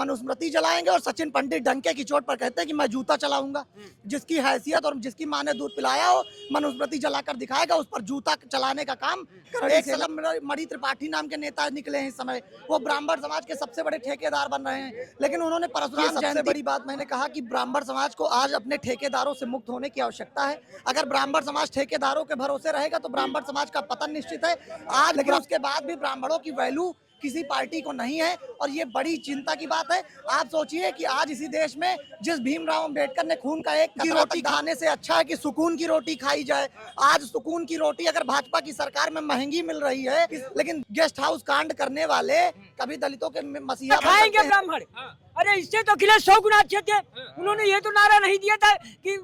मनुस्मृति जलाएंगे और सचिन पंडित डंके की चोट पर कहते हैं कि मैं जूता चलाऊंगा। जिसकी हैसियत और जिसकी माँ ने दूध पिलाया हो मनुस्मृति जलाकर दिखाएगा, उस पर जूता चलाने का काम। एक सलम मणि त्रिपाठी नाम के नेता निकले हैं इस समय, वो ब्राह्मण समाज के सबसे बड़े ठेकेदार बन रहे हैं। लेकिन उन्होंने परशुराम सबसे बड़ी बात मैंने कहा कि ब्राह्मण समाज को आज अपने ठेकेदारों से मुक्त होने की आवश्यकता है। अगर ब्राह्मण समाज ठेकेदारों के भरोसे रहेगा तो ब्राह्मण समाज का पतन निश्चित है आज। लेकिन उसके बाद भी ब्राह्मणों की वैल्यू किसी पार्टी को नहीं है और ये बड़ी चिंता की बात है। आप सोचिए कि आज इसी देश में जिस भीमराव अंबेडकर ने खून का एक की रोटी खाने से अच्छा है कि सुकून की रोटी खाई जाए। आज सुकून की रोटी अगर भाजपा की सरकार में महंगी मिल रही है, लेकिन गेस्ट हाउस कांड करने वाले कभी दलितों के मसीहा खाएंगे ब्राह्मण। अरे इससे तो अखिलेश 100 गुना अच्छे थे। उन्होंने ये तो नारा नहीं दिया था कि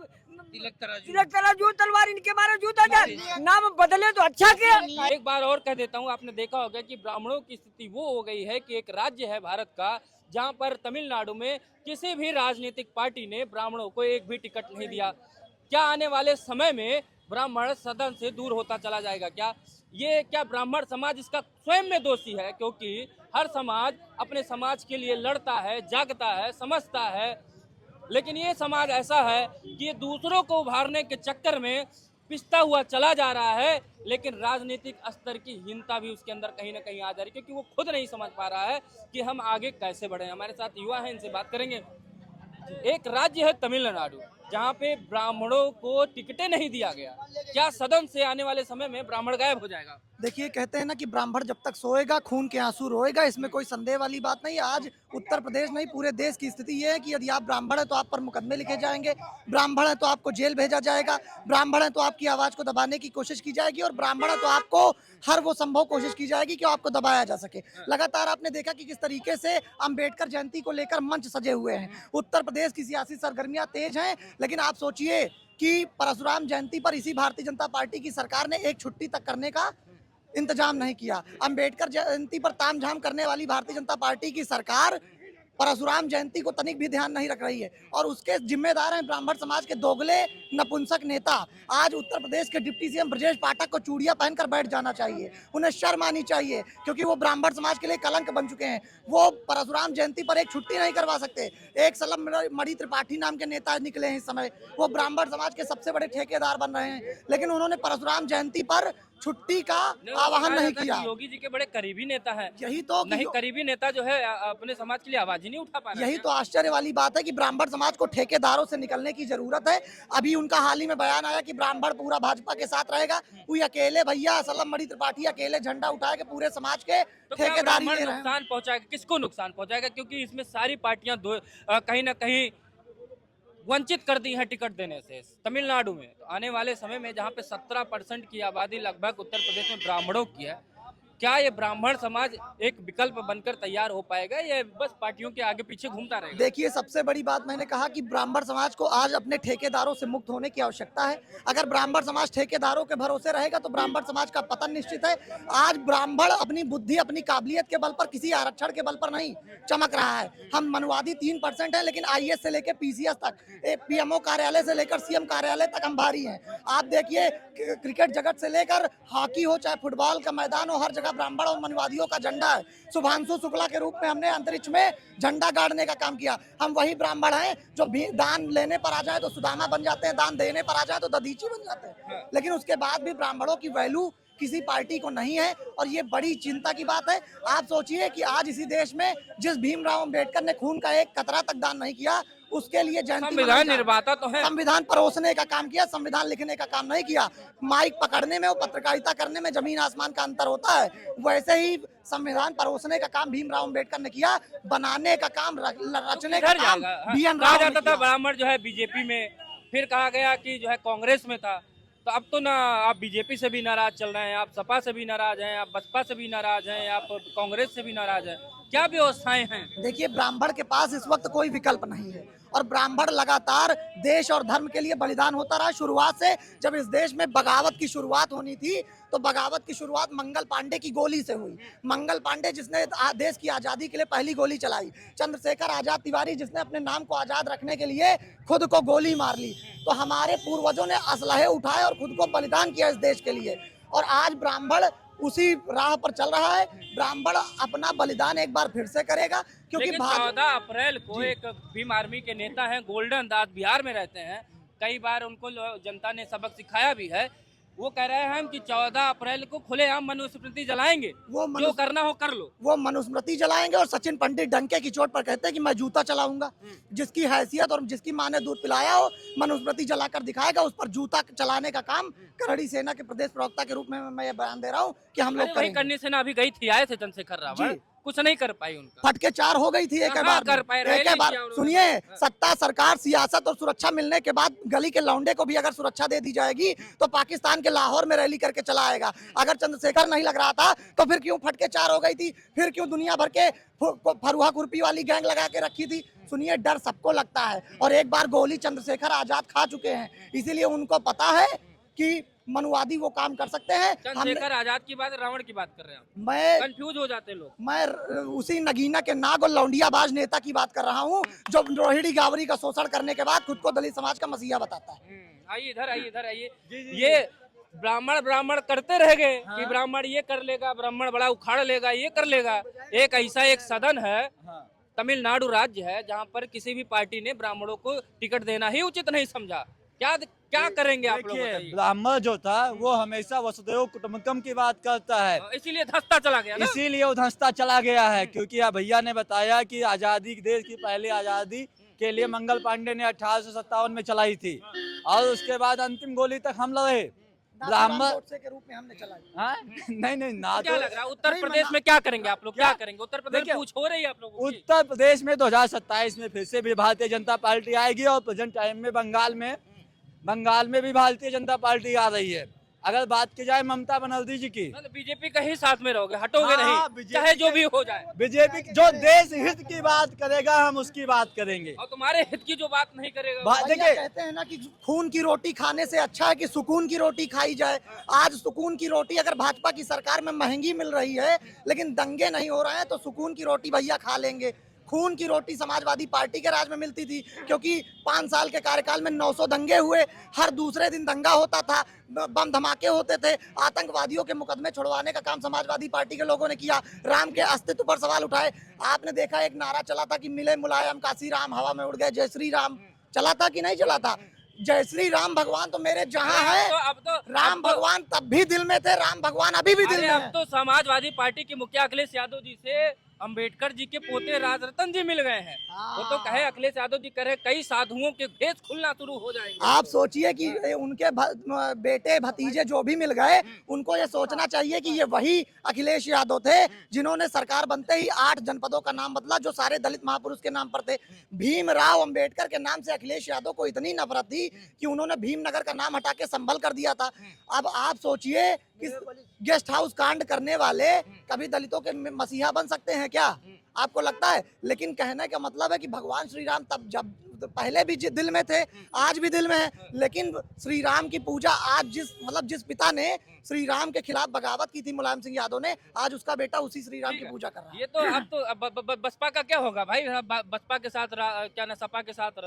तिलक तराजू तलवार इनके मारे जूता जाए, नाम बदले तो अच्छा किया। एक बार और कह देता हूँ, आपने देखा होगा कि ब्राह्मणों की स्थिति वो हो गई है कि एक राज्य है भारत का जहाँ पर तमिलनाडु में किसी भी राजनीतिक पार्टी ने ब्राह्मणों को एक भी टिकट नहीं दिया। क्या आने वाले समय में ब्राह्मण सदन से दूर होता चला जाएगा? क्या ब्राह्मण समाज इसका स्वयं में दोषी है? क्योंकि हर समाज अपने समाज के लिए लड़ता है, जागता है, समझता है, लेकिन ये समाज ऐसा है कि ये दूसरों को उभारने के चक्कर में पिसता हुआ चला जा रहा है। लेकिन राजनीतिक स्तर की हीनता भी उसके अंदर कहीं ना कहीं आ जा रही है, क्योंकि वो खुद नहीं समझ पा रहा है कि हम आगे कैसे बढ़े। हमारे साथ युवा हैं, इनसे बात करेंगे। एक राज्य है तमिलनाडु जहाँ पे ब्राह्मणों को टिकटें नहीं दिया गया। क्या सदन से आने वाले समय में ब्राह्मण गायब हो जाएगा? देखिए, कहते हैं ना कि ब्राह्मण जब तक सोएगा खून के आंसू रोएगा, इसमें कोई संदेह वाली बात नहीं। आज उत्तर प्रदेश नहीं पूरे देश की स्थिति ये है कि यदि आप ब्राह्मण है तो आप पर मुकदमे लिखे जाएंगे, ब्राह्मण है तो आपको जेल भेजा जाएगा, ब्राह्मण है तो आपकी आवाज को दबाने की कोशिश की जाएगी और ब्राह्मण है तो आपको हर वो संभव कोशिश की जाएगी कि आपको दबाया जा सके। लगातार आपने देखा कि किस तरीके से अंबेडकर जयंती को लेकर मंच सजे हुए हैं। उत्तर प्रदेश की सियासी सरगर्मियां तेज हैं, लेकिन आप सोचिए कि परशुराम जयंती पर इसी भारतीय जनता पार्टी की सरकार ने एक छुट्टी तक करने का इंतजाम नहीं किया। अंबेडकर जयंती पर तामझाम करने वाली भारतीय जनता पार्टी की सरकार परशुराम जयंती को तनिक भी ध्यान नहीं रख रही है और उसके जिम्मेदार हैं ब्राह्मण समाज के दोगले नपुंसक नेता। आज उत्तर प्रदेश के डिप्टी सीएम ब्रजेश पाठक को चूड़ियां पहनकर बैठ जाना चाहिए, उन्हें शर्म आनी चाहिए, क्योंकि वो ब्राह्मण समाज के लिए कलंक बन चुके हैं। वो परशुराम जयंती पर एक छुट्टी नहीं करवा सकते। एक सलम मणि त्रिपाठी नाम के नेता निकले हैं इस समय, वो ब्राह्मण समाज के सबसे बड़े ठेकेदार बन रहे हैं, लेकिन उन्होंने परशुराम जयंती पर छुट्टी का आह्वान नहीं किया। योगी जी के बड़े करीबी नेता है, यही तो नहीं करीबी नेता जो है अपने समाज के लिए आवाज ही नहीं उठा पा रहा। यही तो आश्चर्य वाली बात है कि ब्राह्मण समाज को ठेकेदारों से निकलने की जरूरत है। अभी उनका हाल ही में बयान आया कि ब्राह्मण पूरा भाजपा के साथ रहेगा, कोई अकेले भैया सलम मणि त्रिपाठी अकेले झंडा उठाए के पूरे समाज के ठेकेदारी ले रहे हैं। नुकसान पहुंचाएगा, किसको नुकसान पहुंचाएगा? क्योंकि इसमें सारी पार्टियां कहीं ना कहीं वंचित कर दी है टिकट देने से। तमिलनाडु में तो आने वाले समय में जहां पे 17% की आबादी लगभग उत्तर प्रदेश में ब्राह्मणों की है, क्या ये ब्राह्मण समाज एक विकल्प बनकर तैयार हो पाएगा या बस पार्टियों के आगे पीछे घूमता रहेगा? देखिए, सबसे बड़ी बात मैंने कहा कि ब्राह्मण समाज को आज अपने ठेकेदारों से मुक्त होने की आवश्यकता है। अगर ब्राह्मण समाज ठेकेदारों के भरोसे रहेगा तो ब्राह्मण समाज का पतन निश्चित है। आज ब्राह्मण अपनी बुद्धि अपनी काबिलियत के बल पर, किसी आरक्षण के बल पर नहीं चमक रहा है। हम मनुवादी 3% है, लेकिन IAS से लेकर PCS तक, PMO कार्यालय से लेकर CM कार्यालय तक हम भारी हैं। आप देखिए, क्रिकेट जगत से लेकर हॉकी हो चाहे फुटबॉल का मैदान हो, हर जगह ब्राह्मण और मनुवादियों का झंडा है। शुभांशु शुक्ला के रूप में हमने अंतरिक्ष में झंडा गाड़ने का काम किया। हम वही ब्राह्मण हैं जो दान लेने पर आ जाए तो सुदामा बन जाते हैं, दान देने पर आ जाए तो दधीची बन जाते हैं। लेकिन उसके बाद भी ब्राह्मणों की वैल्यू किसी पार्टी को नहीं है और ये बड़ी चिंता की बात है। आप सोचिए कि आज इसी देश में जिस भीमराव अंबेडकर ने खून का एक कतरा तक दान नहीं किया, उसके लिए संविधान निर्माता तो है, संविधान परोसने का काम किया, संविधान लिखने का काम नहीं किया। माइक पकड़ने में और पत्रकारिता करने में जमीन आसमान का अंतर होता है। वैसे ही संविधान परोसने का काम भीमराव अंबेडकर ने किया, बनाने का काम, रचने का काम BN राव ने किया। ब्राह्मण जो है बीजेपी में, फिर कहा गया कि जो है कांग्रेस में था, तो अब तो ना आप बीजेपी से भी नाराज चल रहे हैं, आप सपा से भी नाराज हैं, आप बसपा से भी नाराज हैं, आप कांग्रेस से भी नाराज हैं। क्या व्यवस्थाएं हैं? देखिए, ब्राह्मण के पास इस वक्त कोई विकल्प नहीं है और ब्राह्मण लगातार देश और धर्म के लिए बलिदान होता रहा। शुरुआत से जब इस देश में बगावत की शुरुआत होनी थी तो बगावत की शुरुआत मंगल पांडे की गोली से हुई। मंगल पांडे जिसने देश की आज़ादी के लिए पहली गोली चलाई, चंद्रशेखर आजाद तिवारी जिसने अपने नाम को आज़ाद रखने के लिए खुद को गोली मार ली। तो हमारे पूर्वजों ने असलहे उठाए और खुद को बलिदान किया इस देश के लिए। और आज ब्राह्मण उसी राह पर चल रहा है। ब्राह्मण अपना बलिदान एक बार फिर से करेगा, क्योंकि लेकिन 14 अप्रैल को एक भीम आर्मी के नेता हैं गोल्डन दास, बिहार में रहते हैं, कई बार उनको जनता ने सबक सिखाया भी है। वो कह रहे हैं कि 14 अप्रैल को खुलेआम मनुस्मृति जलाएंगे, जो करना हो कर लो। वो मनुस्मृति जलाएंगे और सचिन पंडित डंके की चोट पर कहते हैं कि मैं जूता चलाऊंगा। जिसकी हैसियत और जिसकी माँ ने दूध पिलाया हो, मनुस्मृति जलाकर दिखाएगा, उस पर जूता चलाने का काम करड़ी सेना के प्रदेश प्रवक्ता के रूप में मैं ये बयान दे रहा हूँ कि हम लोग वही करनी सेना अभी गई थी, आए थे चंद्रशेखर रावत, कुछ नहीं कर पाई उनका। फटके 4 हो गई थी एक बार कर पाए, एक बार। सुनिए, सत्ता, सरकार, सियासत और सुरक्षा मिलने के बाद गली के लौंडे को भी अगर सुरक्षा दे दी जाएगी तो पाकिस्तान के लाहौर में रैली करके चला आएगा। अगर चंद्रशेखर नहीं लग रहा था तो फिर क्यों फटके 4 हो गई थी? फिर क्यों दुनिया भर के फरुहा खुरपी वाली गैंग लगा के रखी थी? सुनिए, डर सबको लगता है और एक बार गोली चंद्रशेखर आजाद खा चुके हैं, इसीलिए उनको पता है कि मनुवादी वो काम कर सकते हैं। चंद्रशेखर आजाद की बात, रावण की बात कर रहे हैं, मैं कंफ्यूज हो जाते लोग। मैं उसी नगीना के नाग और लौंडियाबाज नेता की बात कर रहा हूँ जो रोहिणी गावरी का शोषण करने के बाद खुद को दलित समाज का मसीहा बताता है। आइए इधर, आइए इधर, आइए। ये ब्राह्मण ब्राह्मण करते रह गए कि ब्राह्मण ये कर लेगा, ब्राह्मण बड़ा उखाड़ लेगा, ये कर लेगा। एक ऐसा एक सदन है, तमिलनाडु राज्य है, जहाँ पर किसी भी पार्टी ने ब्राह्मणों को टिकट देना ही उचित नहीं समझा। क्या करेंगे आप लोग? ब्राह्मण जो था वो हमेशा वसुदेव कुटुंबकम की बात करता है, इसीलिए धंसता चला गया ना? इसीलिए वो धंसता चला गया है। क्योंकि भैया ने बताया कि आजादी, देश की पहली आजादी के लिए मंगल पांडे ने 1857 में चलाई थी और उसके बाद अंतिम गोली तक हम लड़े। ब्राह्मण के रूप में हमने चलाई। नहीं ना। क्या लग रहा है उत्तर प्रदेश में क्या करेंगे आप लोग? क्या करेंगे उत्तर प्रदेश में? पूछ हो रही है आप लोगों की। उत्तर प्रदेश में 2027 में फिर से भी भारतीय जनता पार्टी आएगी और प्रेजेंट टाइम में बंगाल में भी भारतीय जनता पार्टी आ रही है। अगर बात की जाए ममता बनर्जी जी की, बीजेपी का ही साथ में रहोगे, हटोगे नहीं, चाहे जो भी हो जाए। बीजेपी जो देश हित की बात करेगा हम उसकी बात करेंगे, और तुम्हारे हित की जो बात नहीं करेगा। देखिए, कहते हैं ना कि खून की रोटी खाने से अच्छा है कि सुकून की रोटी खाई जाए। आज सुकून की रोटी अगर भाजपा की सरकार में महंगी मिल रही है लेकिन दंगे नहीं हो रहे हैं तो सुकून की रोटी भैया खा लेंगे। खून की रोटी समाजवादी पार्टी के राज में मिलती थी, क्योंकि 5 साल के कार्यकाल में 900 दंगे हुए, हर दूसरे दिन दंगा होता था, बम धमाके होते थे, आतंकवादियों के मुकदमे छुड़वाने का काम समाजवादी पार्टी के लोगों ने किया, राम के अस्तित्व पर सवाल उठाए। आपने देखा एक नारा चला था कि मिले मुलायम काशी राम, हवा में उड़ गए जय श्री राम, चला था कि नहीं चला था? जय श्री राम भगवान तो मेरे जहाँ है, राम भगवान तब भी दिल में थे, राम भगवान अभी भी दिल में है। अब तो समाजवादी पार्टी के मुखिया अखिलेश यादव जी से अंबेडकर जी के पोते राजरतन जी मिल गए हैं। वो तो कहे, अखिलेश यादव जी कह रहे कई साधुओं के भेष खुलना शुरू हो जाएंगे। आप सोचिए कि उनके बेटे भतीजे जो भी मिल गए, उनको ये सोचना चाहिए कि ये वही अखिलेश यादव थे जिन्होंने सरकार बनते ही 8 जनपदों का नाम बदला जो सारे दलित महापुरुष के नाम पर थे। भीमराव अंबेडकर के नाम से अखिलेश यादव को इतनी नफरत थी कि उन्होंने भीमनगर का नाम हटा के संभल कर दिया था। अब आप सोचिए कि गेस्ट हाउस कांड करने वाले कभी दलितों के मसीहा बन सकते हैं क्या? आपको लगता है? लेकिन कहने का मतलब है कि भगवान श्री राम तब जब पहले भी दिल में थे, आज भी दिल में है, लेकिन श्री राम की पूजा आज जिस पिता ने श्री राम के खिलाफ बगावत की थी मुलायम सिंह यादव ने, आज उसका बेटा उसी श्री राम की पूजा कर रहा है। ये तो अब तो बसपा का क्या होगा भाई? बसपा के साथ क्या ना, सपा के साथ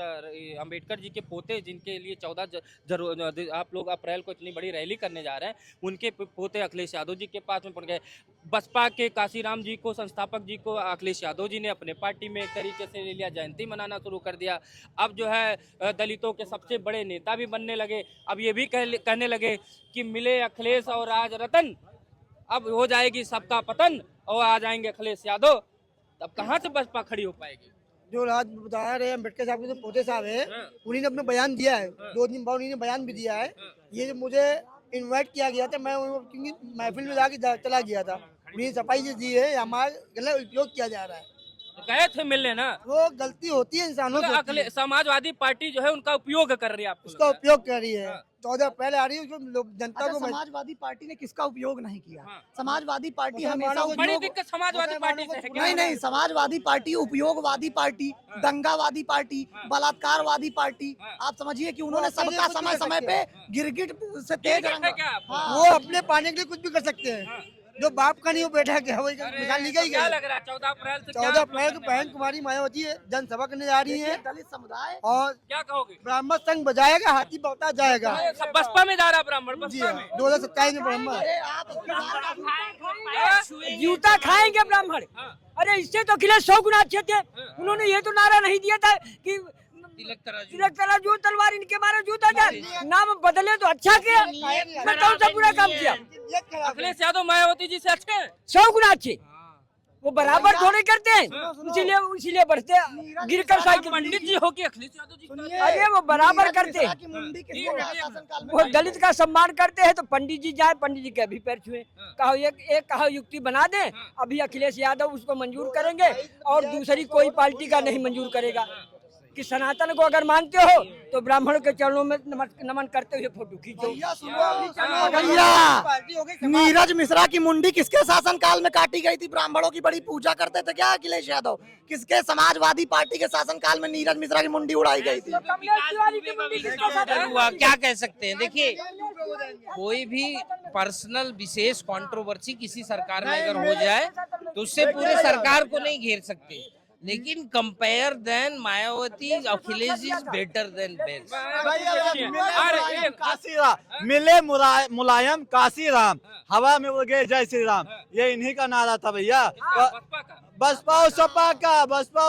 अंबेडकर जी के पोते जिनके लिए 14 आप लोग अप्रैल को इतनी बड़ी रैली करने जा रहे हैं, उनके पोते अखिलेश यादव जी के पास में पड़ गए। बसपा के काशीराम जी को, संस्थापक जी को अखिलेश यादव जी ने अपने पार्टी में एक तरीके से ले लिया, जयंती मनाना शुरू कर दिया। अब जो है दलितों के सबसे बड़े नेता भी बनने लगे। अब ये भी कहने लगे कि मिले अखिलेश और राज रतन, अब हो जाएगी सबका पतन और आ जाएंगे अखिलेश यादव। तब कहाँ से बसपा खड़ी हो पाएगी? जो राज बता रहे अम्बेडकर साहब के जो पोते साहब है, उन्हीं ने अपना बयान दिया है, 2 दिन बाद उन्हीं ने बयान भी दिया है। ये जो मुझे इनवाइट किया गया था, मैं क्योंकि महफिल में जाके चला गया था, उन्हीं सफाई से दी है, हमारा गलत उपयोग किया जा रहा है। गए थे मिलने ना, वो गलती होती है इंसानों से। समाजवादी पार्टी जो है उनका उपयोग कर रही है, उसका उपयोग कर रही है। 14 अप्रैल आ रही है, जनता को। समाजवादी पार्टी ने किसका उपयोग नहीं किया? समाजवादी पार्टी हमेशा बड़ी दिक्कत समाजवादी पार्टी से है। नहीं, समाजवादी पार्टी उपयोगवादी पार्टी, दंगावादी पार्टी, बलात्कारवादी पार्टी। आप समझिए कि उन्होंने सबका समय समय पे गिरगिट से तेज वो अपने पाने के लिए कुछ भी कर सकते हैं। जो बाप का नहीं वो बेटा क्या वही मिसाल निकल क्या गई। लग रहा है 14 अप्रैल से 14 अप्रैल को बहन कुमारी मायावती जनसभा करने जा रही है दलित समुदाय और क्या कहोगे? ब्राह्मण संघ बजाएगा, हाथी बौता जाएगा। सब बसपा में जा रहा ब्राह्मण, जी बसपा हाँ, में 2027 में ब्राह्मण। अरे आप जूता खाएंगे ब्राह्मण। अरे इससे तो अखिलेश 100 गुना अच्छे थे। उन्होंने ये तो नारा नहीं दिया था कि तिलक तराजू तलवार इनके मारे जूता जाए, नाम बदले तो अच्छा किया। मैं कौन सा बुरा काम किया? अखिलेश यादव मायावती जी से अच्छे हैं। 100 गुना अच्छे। वो बराबर थोड़े करते हैं, इसीलिए बढ़ते गिर कर साइकिल। पंडित जी हो कि अखिलेश यादव जी? अरे वो बराबर करते हैं। की मुंडी किसके शासनकाल में वो दलित का सम्मान करते हैं तो पंडित जी जाए, पंडित जी के अभी पैर छुए। कहो एक कहो युक्ति बना दे, अभी अखिलेश यादव उसको मंजूर करेंगे और दूसरी कोई पार्टी का नहीं मंजूर करेगा। कि सनातन को अगर मानते हो तो ब्राह्मण के चरणों में नमन करते हुए फोटो खींचो। भैया नीरज मिश्रा की मुंडी किसके शासनकाल में काटी गई थी? ब्राह्मणों की बड़ी पूजा करते थे क्या अखिलेश यादव? किसके समाजवादी पार्टी के शासनकाल में नीरज मिश्रा की मुंडी उड़ाई गई थी? हुआ क्या कह सकते हैं? देखिए, कोई भी पर्सनल विशेष कंट्रोवर्सी किसी सरकार में अगर हो जाए तो उससे पूरे सरकार को नहीं घेर सकते, लेकिन compare then Mayawati Akhilesh is better than best. Kashi Ram मिले मुलायम काशी राम, हवा में उड़ गए जय श्री राम, ये इन्हीं का नारा था भैया। बसपा और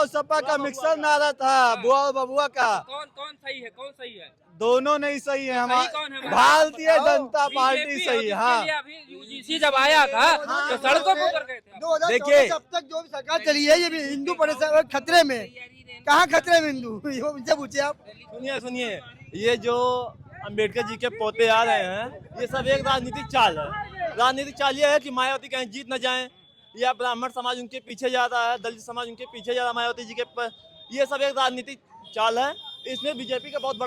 सपा का मिक्सर नारा था, बुआ और बबुआ का। कौन सही है, कौन सही है? दोनों नहीं सही है। कौन है हमारे भारतीय जनता पार्टी सही है। हाँ, अभी यूजीसी जब आया था तो सड़कों पर उतर गए थे। 2014 से अब तक जो भी सरकार चली है ये भी हिंदू परेशान खतरे में। कहाँ खतरे में हिंदू? उनसे पूछिए आप। सुनिए, ये जो अंबेडकर जी के पोते आ रहे हैं, ये सब एक राजनीतिक चाल है। राजनीतिक चाल ये है कि मायावती कहीं जीत न जाएं, या ब्राह्मण समाज उनके पीछे जा रहा है, दलित समाज उनके पीछे जा रहा है मायावती जी के। ये सब एक राजनीतिक चाल है, इसमें बीजेपी का बहुत बड़ा